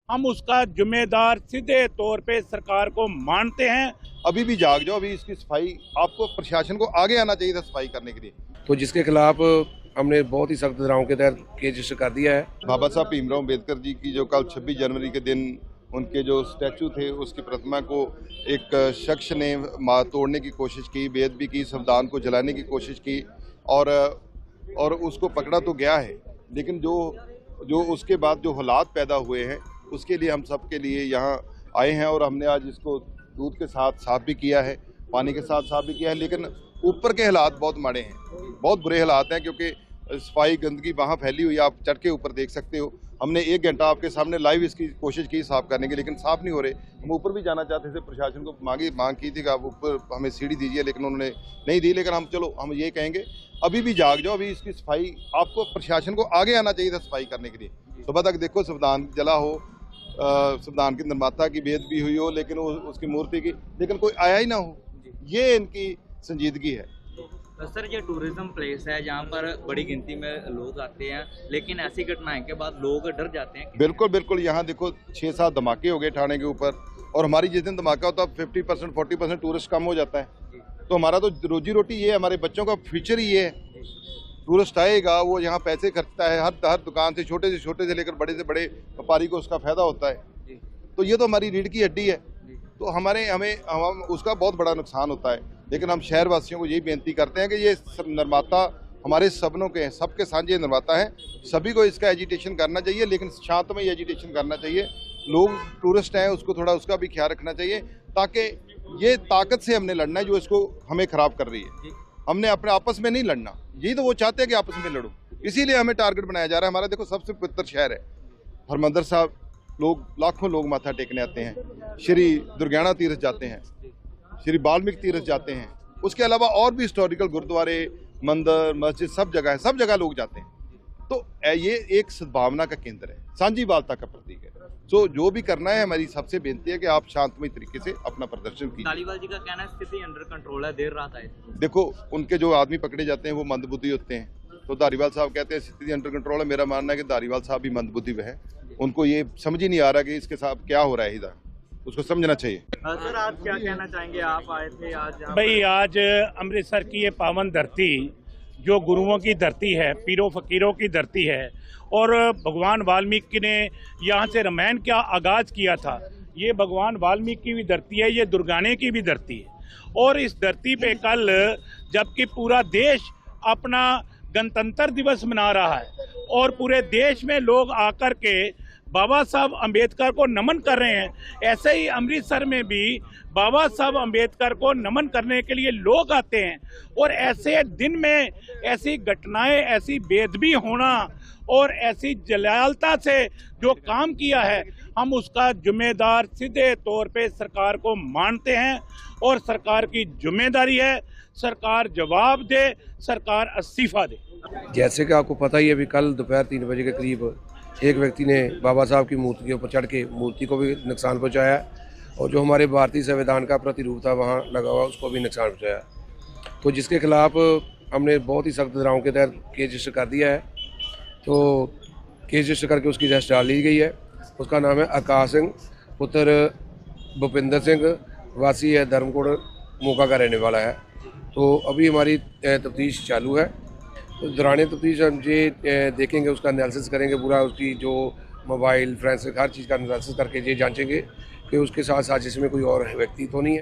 हम उसका जिम्मेदार सीधे तौर पे सरकार को मानते हैं। अभी भी जाग जाओ, अभी इसकी सफाई, आपको प्रशासन को आगे आना चाहिए था सफाई करने के लिए। तो जिसके खिलाफ हमने बहुत ही सख्त धाराओं के तहत केस रजिस्टर कर दिया है। बाबा साहब भीमराव अम्बेडकर जी की जो कल 26 जनवरी के दिन उनके जो स्टैचू थे उसकी प्रतिमा को एक शख्स ने तोड़ने की कोशिश की, बेअदबी की, संविधान को जलाने की कोशिश की और उसको पकड़ा तो गया है, लेकिन जो उसके बाद जो हालात पैदा हुए हैं उसके लिए हम सब के लिए यहाँ आए हैं और हमने आज इसको दूध के साथ साफ भी किया है, पानी के साथ साफ भी किया है। लेकिन ऊपर के हालात बहुत माड़े हैं, बहुत बुरे हालात हैं, क्योंकि सफाई गंदगी वहाँ फैली हुई है। आप चढ़ के ऊपर देख सकते हो। हमने 1 घंटा आपके सामने लाइव इसकी कोशिश की साफ करने की, लेकिन साफ नहीं हो रहे। हम ऊपर भी जाना चाहते थे, प्रशासन को मांग की थी कि आप ऊपर हमें सीढ़ी दीजिए, लेकिन उन्होंने नहीं दी। लेकिन हम ये कहेंगे अभी भी जाग जाओ, अभी इसकी सफाई, आपको प्रशासन को आगे आना चाहिए था सफाई करने के लिए। सुबह तक देखो संविधान जला हो, संविधान के निर्माता की बेइज्जती हुई हो, लेकिन उसकी मूर्ति की, लेकिन कोई आया ही ना हो। ये इनकी संजीदगी है। सर, ये टूरिज्म प्लेस है जहाँ पर बड़ी गिनती में लोग आते हैं, लेकिन ऐसी घटनाएं के बाद लोग डर जाते हैं। बिल्कुल यहाँ देखो 6-7 धमाके हो गए ठाणे के ऊपर, और हमारी जिस दिन धमाका होता है 50% 40% टूरिस्ट कम हो जाता है। तो हमारा तो रोजी रोटी ये है, हमारे बच्चों का फ्यूचर ही ये है। टूरिस्ट आएगा, वो यहाँ पैसे खर्चता है, हर दुकान से छोटे से लेकर बड़े से बड़े व्यापारी को उसका फायदा होता है। तो ये तो हमारी रीढ़ की हड्डी है, तो हमें उसका बहुत बड़ा नुकसान होता है। लेकिन हम शहर वासियों को यही बेनती करते हैं कि ये निर्माता हमारे सपनों के हैं, सबके साझे निर्माता हैं। सभी को इसका एजिटेशन करना चाहिए, लेकिन शांतमय एजिटेशन करना चाहिए। लोग टूरिस्ट हैं, उसको थोड़ा उसका भी ख्याल रखना चाहिए, ताकि ये ताकत से हमने लड़ना है जो इसको हमें खराब कर रही है। हमने अपने आपस में नहीं लड़ना, यही तो वो चाहते हैं कि आपस में लड़ो, इसीलिए हमें टारगेट बनाया जा रहा है। हमारा देखो सबसे पवित्र शहर है हरमंदिर साहब, लाखों लोग माथा टेकने आते हैं। श्री दुर्गाना तीर्थ जाते हैं, श्री वाल्मीकि तीर्थ जाते हैं, उसके अलावा और भी हिस्टोरिकल गुरुद्वारे, मंदिर, मस्जिद, सब जगह लोग जाते हैं। तो ये एक सद्भावना का केंद्र है, सांझीवालता का प्रतीक है। तो जो भी करना है, हमारी सबसे बेनती है कि आप शांतमय तरीके से अपना प्रदर्शन कीजिए। धालीवाल जी का कहना है स्थिति अंडर कंट्रोल है, देर रात आए। देखो, उनके जो आदमी पकड़े जाते हैं वो मंदबुद्धि होते हैं, तो धालीवाल साहब कहते हैं स्थिति अंडर कंट्रोल है। मेरा मानना है कि धालीवाल साहब भी मंदबुद्धि है, उनको ये समझ ही नहीं आ रहा कि इसके साथ क्या हो रहा है, इधर उसको समझना चाहिए। सर, आप क्या कहना चाहेंगे? आप आए थे आज भाई, आज अमृतसर की ये पावन धरती जो गुरुओं की धरती है, पीरों फकीरों की धरती है, और भगवान वाल्मीकि ने यहाँ से रामायण का आगाज किया था। ये भगवान वाल्मीकि की भी धरती है, ये दुर्गाने की भी धरती है। और इस धरती पे कल जबकि पूरा देश अपना गणतंत्र दिवस मना रहा है और पूरे देश में लोग आकर के बाबा साहब अम्बेडकर को नमन कर रहे हैं, ऐसे ही अमृतसर में भी बाबा साहब अम्बेडकर को नमन करने के लिए लोग आते हैं। और ऐसे दिन में ऐसी घटनाएं, ऐसी बेअदबी होना और ऐसी जलालता से जो काम किया है, हम उसका जिम्मेदार सीधे तौर पे सरकार को मानते हैं। और सरकार की जिम्मेदारी है, सरकार जवाब दे, सरकार इस्तीफा दे। जैसे कि आपको पता ही है, अभी कल दोपहर 3 बजे के करीब एक व्यक्ति ने बाबा साहब की मूर्ति के ऊपर चढ़ के मूर्ति को भी नुकसान पहुंचाया, और जो हमारे भारतीय संविधान का प्रतिरूप था वहां लगा हुआ उसको भी नुकसान पहुंचाया। तो जिसके खिलाफ हमने बहुत ही सख्त धाराओं के तहत केस रजिस्टर कर दिया है। तो केस रजिस्टर करके उसकी अरेस्ट डाल ली गई है। उसका नाम है आकाश सिंह, पुत्र भूपिंदर सिंह, वासी है धर्मकोट मोका का रहने वाला है। तो अभी हमारी तफ्तीश चालू है। तो दौरान तफ्तीश हम ये देखेंगे, उसका एनालिसिस करेंगे पूरा, उसकी जो मोबाइल, फोरेंसिक, हर चीज़ का एनालिसिस करके ये जांचेंगे कि उसके साथ साथ इसमें कोई और व्यक्ति तो नहीं है।